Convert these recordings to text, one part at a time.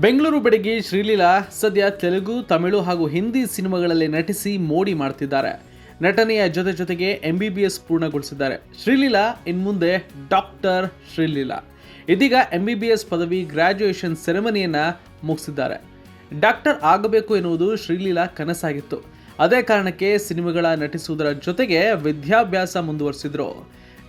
ಬೆಂಗಳೂರು ಬೆಡಗಿ ಶ್ರೀಲೀಲಾ ಸದ್ಯ ತೆಲುಗು, ತಮಿಳು ಹಾಗೂ ಹಿಂದಿ ಸಿನಿಮಾಗಳಲ್ಲಿ ನಟಿಸಿ ಮೋಡಿ ಮಾಡ್ತಿದ್ದಾರೆ. ನಟನೆಯ ಜೊತೆಗೆ MBBS ಪೂರ್ಣಗೊಳಿಸಿದ್ದಾರೆ. ಶ್ರೀಲೀಲಾ ಇನ್ಮುಂದೆ ಡಾಕ್ಟರ್ ಶ್ರೀಲೀಲಾ. ಇದೀಗ MBBS ಪದವಿ ಗ್ರಾಜ್ಯುಯೇಷನ್ ಸೆರೆಮನಿಯನ್ನ ಮುಗಿಸಿದ್ದಾರೆ. ಡಾಕ್ಟರ್ ಆಗಬೇಕು ಎನ್ನುವುದು ಶ್ರೀಲೀಲಾ ಕನಸಾಗಿತ್ತು. ಅದೇ ಕಾರಣಕ್ಕೆ ಸಿನಿಮಾಗಳ ನಟಿಸುವುದರ ಜೊತೆಗೆ ವಿದ್ಯಾಭ್ಯಾಸ ಮುಂದುವರಿಸಿದ್ರು.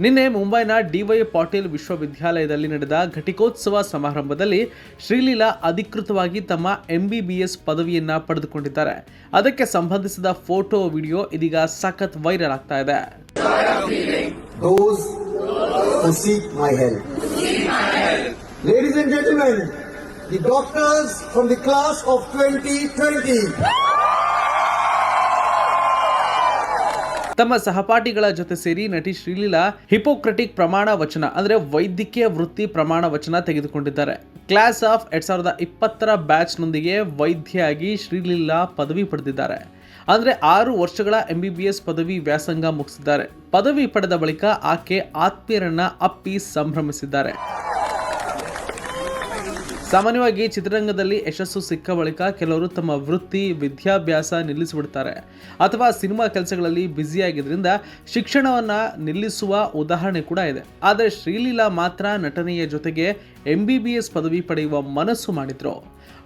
ನಿನ್ನೆ ಮುಂಬೈನ DY ಪಾಟೀಲ್ ವಿಶ್ವವಿದ್ಯಾಲಯದಲ್ಲಿ ನಡೆದ ಘಟಿಕೋತ್ಸವ ಸಮಾರಂಭದಲ್ಲಿ ಶ್ರೀಲೀಲಾ ಅಧಿಕೃತವಾಗಿ ತಮ್ಮ MBBS ಪದವಿಯನ್ನ ಪಡೆದುಕೊಂಡಿದ್ದಾರೆ. ಅದಕ್ಕೆ ಸಂಬಂಧಿಸಿದ ಫೋಟೋ, ವಿಡಿಯೋ ಇದೀಗ ಸಖತ್ ವೈರಲ್ ಆಗ್ತಾ ಇದೆ. Ladies and gentlemen, the doctors from the class of 2020. ತಮ್ಮ ಸಹಪಾಠಿಗಳ ಜೊತೆ ಸೇರಿ ನಟಿ ಶ್ರೀಲೀಲಾ ಹಿಪೋಕ್ರಟಿಕ್ ಪ್ರಮಾಣ ವಚನ ಅಂದ್ರೆ ವೈದ್ಯಕೀಯ ವೃತ್ತಿ ಪ್ರಮಾಣ ವಚನ ತೆಗೆದುಕೊಂಡಿದ್ದಾರೆ. ಕ್ಲಾಸ್ ಆಫ್ 2020 ಬ್ಯಾಚ್ನೊಂದಿಗೆ ವೈದ್ಯೆಯಾಗಿ ಶ್ರೀಲೀಲಾ ಪದವಿ ಪಡೆದಿದ್ದಾರೆ. ಅಂದ್ರೆ 6 ವರ್ಷಗಳ MBBS ಪದವಿ ವ್ಯಾಸಂಗ ಮುಗಿಸಿದ್ದಾರೆ. ಪದವಿ ಪಡೆದ ಬಳಿಕ ಆಕೆ ಆತ್ಮೀಯರನ್ನ ಅಪ್ಪಿ ಸಂಭ್ರಮಿಸಿದ್ದಾರೆ. ಸಾಮಾನ್ಯವಾಗಿ ಚಿತ್ರರಂಗದಲ್ಲಿ ಯಶಸ್ಸು ಸಿಕ್ಕ ಬಳಿಕ ಕೆಲವರು ತಮ್ಮ ವೃತ್ತಿ, ವಿದ್ಯಾಭ್ಯಾಸ ನಿಲ್ಲಿಸಿಬಿಡ್ತಾರೆ ಅಥವಾ ಸಿನಿಮಾ ಕೆಲಸಗಳಲ್ಲಿ ಬ್ಯುಸಿಯಾಗಿದ್ದರಿಂದ ಶಿಕ್ಷಣವನ್ನ ನಿಲ್ಲಿಸುವ ಉದಾಹರಣೆ ಕೂಡ ಇದೆ. ಆದರೆ ಶ್ರೀಲೀಲಾ ಮಾತ್ರ ನಟನೆಯ ಜೊತೆಗೆ MBBS ಪದವಿ ಪಡೆಯುವ ಮನಸ್ಸು ಮಾಡಿದ್ರು.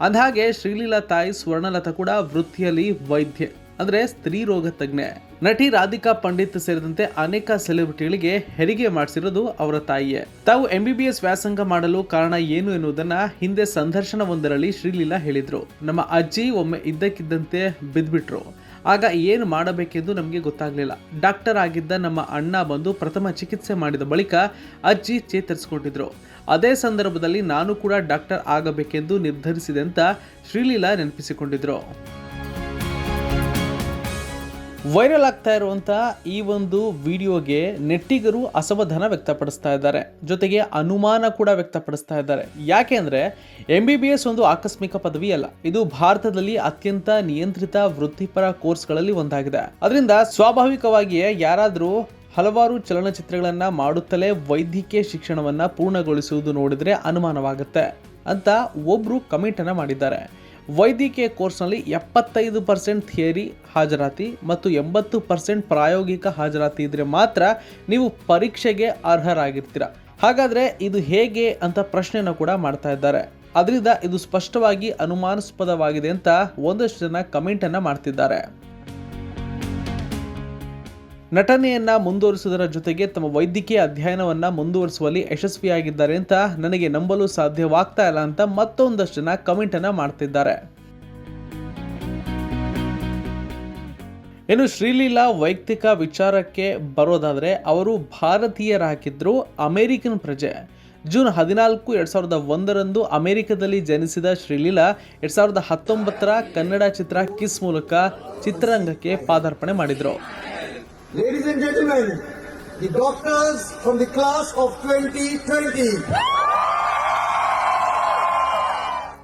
ಅಂದಹಾಗೆ ಶ್ರೀಲೀಲಾ ತಾಯಿ ಸ್ವರ್ಣಲತಾ ಕೂಡ ವೃತ್ತಿಯಲ್ಲಿ ವೈದ್ಯೆ ಅಂದ್ರೆ ಸ್ತ್ರೀ ರೋಗ ತಜ್ಞೆ. ನಟಿ ರಾಧಿಕಾ ಪಂಡಿತ್ ಸೇರಿದಂತೆ ಅನೇಕ ಸೆಲೆಬ್ರಿಟಿಗಳಿಗೆ ಹೆರಿಗೆ ಮಾಡಿಸಿರೋದು ಅವರ ತಾಯಿಯೇ. ತಾವು MBBS ವ್ಯಾಸಂಗ ಮಾಡಲು ಕಾರಣ ಏನು ಎನ್ನುವುದನ್ನ ಹಿಂದೆ ಸಂದರ್ಶನವೊಂದರಲ್ಲಿ ಶ್ರೀಲೀಲಾ ಹೇಳಿದ್ರು. ನಮ್ಮ ಅಜ್ಜಿ ಒಮ್ಮೆ ಇದ್ದಕ್ಕಿದ್ದಂತೆ ಬಿದ್ಬಿಟ್ರು. ಆಗ ಏನು ಮಾಡಬೇಕೆಂದು ನಮಗೆ ಗೊತ್ತಾಗ್ಲಿಲ್ಲ. ಡಾಕ್ಟರ್ ಆಗಿದ್ದ ನಮ್ಮ ಅಣ್ಣ ಬಂದು ಪ್ರಥಮ ಚಿಕಿತ್ಸೆ ಮಾಡಿದ ಬಳಿಕ ಅಜ್ಜಿ ಚೇತರಿಸಿಕೊಂಡಿದ್ರು. ಅದೇ ಸಂದರ್ಭದಲ್ಲಿ ನಾನು ಕೂಡ ಡಾಕ್ಟರ್ ಆಗಬೇಕೆಂದು ನಿರ್ಧರಿಸಿದೆ ಅಂತ ಶ್ರೀಲೀಲಾ ನೆನಪಿಸಿಕೊಂಡಿದ್ರು. ವೈರಲ್ ಆಗ್ತಾ ಇರುವಂತ ಈ ಒಂದು ವಿಡಿಯೋಗೆ ನೆಟ್ಟಿಗರು ಅಸಮಾಧಾನ ವ್ಯಕ್ತಪಡಿಸ್ತಾ ಇದ್ದಾರೆ. ಜೊತೆಗೆ ಅನುಮಾನ ಕೂಡ ವ್ಯಕ್ತಪಡಿಸ್ತಾ ಇದ್ದಾರೆ. ಯಾಕೆ ಅಂದ್ರೆ MBBS ಒಂದು ಆಕಸ್ಮಿಕ ಪದವಿ ಅಲ್ಲ. ಇದು ಭಾರತದಲ್ಲಿ ಅತ್ಯಂತ ನಿಯಂತ್ರಿತ ವೃತ್ತಿಪರ ಕೋರ್ಸ್ಗಳಲ್ಲಿ ಒಂದಾಗಿದೆ. ಅದರಿಂದ ಸ್ವಾಭಾವಿಕವಾಗಿಯೇ ಯಾರಾದರೂ ಹಲವಾರು ಚಲನಚಿತ್ರಗಳನ್ನ ಮಾಡುತ್ತಲೇ ವೈದ್ಯಕೀಯ ಶಿಕ್ಷಣವನ್ನ ಪೂರ್ಣಗೊಳಿಸುವುದು ನೋಡಿದ್ರೆ ಅನುಮಾನವಾಗುತ್ತೆ ಅಂತ ಒಬ್ರು ಕಮೆಂಟ್ ಅನ್ನ ಮಾಡಿದ್ದಾರೆ. ವೈದ್ಯಕೀಯ ಕೋರ್ಸ್ನಲ್ಲಿ 75% ಥಿಯರಿ ಹಾಜರಾತಿ ಮತ್ತು 80% ಪ್ರಾಯೋಗಿಕ ಹಾಜರಾತಿ ಇದ್ರೆ ಮಾತ್ರ ನೀವು ಪರೀಕ್ಷೆಗೆ ಅರ್ಹರಾಗಿರ್ತೀರ. ಹಾಗಾದ್ರೆ ಇದು ಹೇಗೆ ಅಂತ ಪ್ರಶ್ನೆಯನ್ನು ಕೂಡ ಮಾಡ್ತಾ ಇದ್ದಾರೆ. ಅದರಿಂದ ಇದು ಸ್ಪಷ್ಟವಾಗಿ ಅನುಮಾನಾಸ್ಪದವಾಗಿದೆ ಅಂತ ಒಂದಷ್ಟು ಜನ ಕಮೆಂಟ್ ಅನ್ನ ಮಾಡ್ತಿದ್ದಾರೆ. ನಟನೆಯನ್ನ ಮುಂದುವರಿಸುವುದರ ಜೊತೆಗೆ ತಮ್ಮ ವೈದ್ಯಕೀಯ ಅಧ್ಯಯನವನ್ನ ಮುಂದುವರಿಸುವಲ್ಲಿ ಯಶಸ್ವಿಯಾಗಿದ್ದಾರೆ ಅಂತ ನನಗೆ ನಂಬಲು ಸಾಧ್ಯವಾಗ್ತಾ ಇಲ್ಲ ಅಂತ ಮತ್ತೊಂದಷ್ಟು ಜನ ಕಮೆಂಟ್ ಅನ್ನ ಮಾಡ್ತಿದ್ದಾರೆ. ಇನ್ನು ಶ್ರೀಲೀಲಾ ವೈಯಕ್ತಿಕ ವಿಚಾರಕ್ಕೆ ಬರೋದಾದ್ರೆ ಅವರು ಭಾರತೀಯರಾಗಿದ್ರು, ಅಮೆರಿಕನ್ ಪ್ರಜೆ. ಜೂನ್ 14, 2001 ಅಮೆರಿಕದಲ್ಲಿ ಜನಿಸಿದ ಶ್ರೀಲೀಲಾ 2019 ಕನ್ನಡ ಚಿತ್ರ ಕಿಸ್ ಮೂಲಕ ಚಿತ್ರರಂಗಕ್ಕೆ ಪಾದಾರ್ಪಣೆ ಮಾಡಿದ್ರು. Ladies and gentlemen, the doctors from the class of 2020.